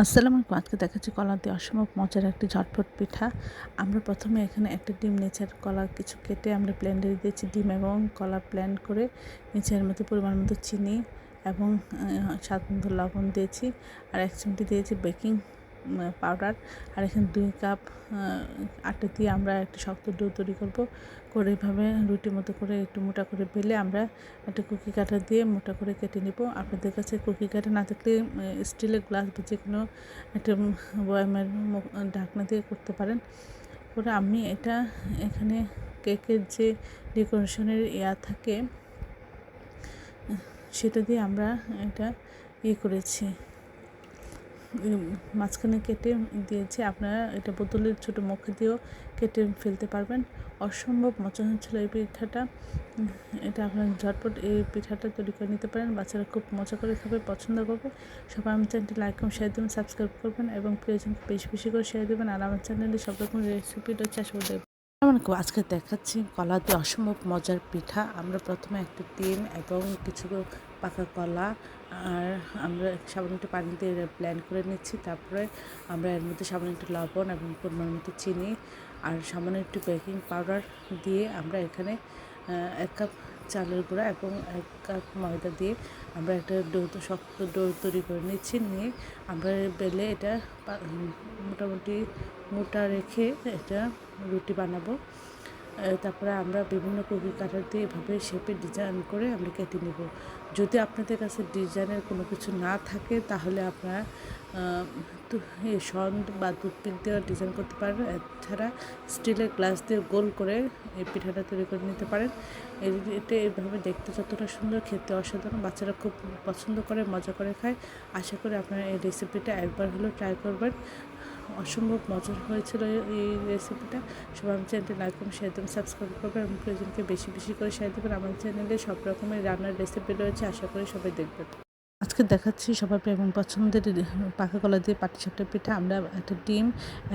আসসালামু আলাইকুম। আজকে দেখাচ্ছি কলা দিয়ে অসম্ভব মজার একটি ঝটপট পিঠা। আমরা প্রথমে এখানে একটা ডিম নিয়েছি আর কলা কিছু কেটে আমরা ব্লেন্ডারে দিয়েছি ডিম এবং কলা ব্লেন্ড করে নিচে এর মধ্যে পরিমাণ মতো চিনি এবং স্বাদ মতো লবণ দিয়েছি আর 1 চিমটি দিয়েছি বেকিং পাউডার। আর এখানে 2 কাপ আটা দিয়ে আমরা একটা শক্ত ডো তৈরি করব। করে এভাবে রুটির মতো করে একটু মোটা করে বেলে আমরা একটা কুকি কাটার দিয়ে মোটা করে কেটে নেব। আপনাদের কাছে কুকি কাটা না থাকলে স্টিলের গ্লাস বা যে কোনো একটা বয়ামের ঢাকনা দিয়ে করতে পারেন। করে আমি এটা এখানে কেকের যে ডেকোরেশনের থাকে সেটা দিয়ে আমরা এটা করেছি, মাঝখানে কেটে দিয়েছি। আপনারা এটা বোতলের ছোটো মুখে দিয়েও কেটে ফেলতে পারবেন। অসম্ভব মজা হচ্ছিল এই পিঠাটা। এটা আপনার ঝটপট এই পিঠাটা তৈরি করে নিতে পারেন। বাচ্চারা খুব মজা করে খাবে, পছন্দ করবে। সবাই আমার চ্যানেলটি লাইক এবং শেয়ার দেবেন, সাবস্ক্রাইব করবেন এবং প্রিয়জনকে বেশি বেশি করে শেয়ার দেবেন। আর আমার চ্যানেলে সব রকম রেসিপিটা চাষ করে দেবেন। আজকে দেখাচ্ছি কলা দিয়ে অসম্ভব মজার পিঠা। আমরা প্রথমে একটা ডিম এবং কিছু পাকা কলা আর আমরা সামান্য একটু পানি দিয়ে ব্লেন্ড করে নিচ্ছি। তারপরে আমরা এর মধ্যে সামান্য একটু লবণ এবং পরিমাণ মতো চিনি আর সামান্য একটু বেকিং পাউডার দিয়ে আমরা এখানে 1 কাপ চালের গুঁড়া এবং 1 কাপ ময়দা দিয়ে আমরা একটা শক্ত ডো তৈরি করে নিচ্ছি। নিয়ে আমরা বেলে এটা মোটামুটি মোটা রেখে এটা রুটি বানাবো। তারপরে আমরা বিভিন্ন কুকি কাটার দিয়ে এভাবে শেপে ডিজাইন করে আমরা কেটে নেব। যদি আপনাদের কাছে ডিজাইনের কোনো কিছু না থাকে তাহলে আপনারা সন্দ বা টুথপিক দিয়েও ডিজাইন করতে পারেন। এছাড়া স্টিলের গ্লাস দিয়ে গোল করে এই পিঠাটা তৈরি করে নিতে পারেন। এটা এইভাবে দেখতে যতটা সুন্দর, খেতে অসাধারণ। বাচ্চারা খুব পছন্দ করে, মজা করে খায়। আশা করি আপনারা এই রেসিপিটা একবার হলেও ট্রাই করবেন। অসম্ভব মজার হয়েছিল এই রেসিপিটা। সবাই আমার চ্যানেলটি লাইক এবং শেয়ার দেবেন, সাবস্ক্রাইব করবেন এবং প্রয়োজনকে বেশি বেশি করে শেয়ার দেবেন। আমার চ্যানেলে সব রকমের রান্নার রেসিপি রয়েছে, আশা করি সবাই দেখবেন। আজকে দেখাচ্ছি সবার এবং পছন্দের পাকা কলা দিয়ে পাটিসাপটা পিঠা। আমরা একটা ডিম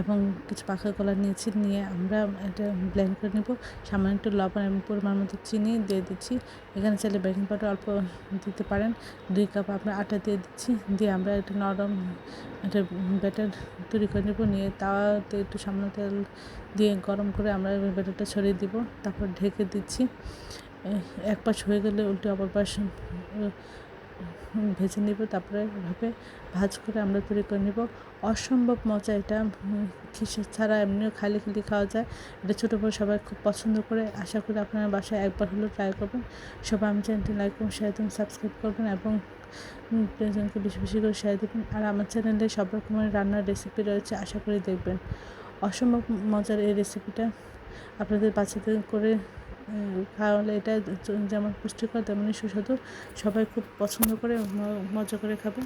এবং কিছু পাকা কলা নিয়েছি, নিয়ে আমরা এটা ব্লেন্ড করে নেব। সামান্য একটু লবণ এবং পরিমাণ মতো চিনি দিয়ে দিচ্ছি। এখানে চাইলে বেকিং পাউডার অল্প দিতে পারেন। 2 কাপ আমরা আটা দিয়ে দিচ্ছি। দিয়ে আমরা একটা নরম একটা ব্যাটার তৈরি করে নেব। নিয়ে তাওয়াতে একটু সামান্য তেল দিয়ে গরম করে আমরা ব্যাটারটা ছড়িয়ে দিব। তারপর ঢেকে দিচ্ছি। এক পাশ হয়ে গেলে উল্টে অপর পাশ ভেজে নেব। তারপরে এভাবে ভাজ করে আমরা তৈরি করে নেব। অসম্ভব মজা এটা। খিসে ছাড়া এমনিও খালি খাওয়া যায়। এটা ছোটো বড় সবাই খুব পছন্দ করে। আশা করি আপনারা বাসায় একবার হলেও ট্রাই করবেন। সবাই আমার চ্যানেলটি লাইক এবং শেয়ার দেবেন, সাবস্ক্রাইব করবেন এবং প্রিয়জনকে বেশি বেশি করে শেয়ার দেবেন। আর আমার চ্যানেলে সব রকমের রান্নার রেসিপি রয়েছে, আশা করি দেখবেন। অসম্ভব মজার এই রেসিপিটা আপনাদের বাচ্চাদের করে খাওয়ালে এটা যেমন পুষ্টিকর তেমনই সুস্বাদু। সবাই খুব পছন্দ করে মজা করে খাবে।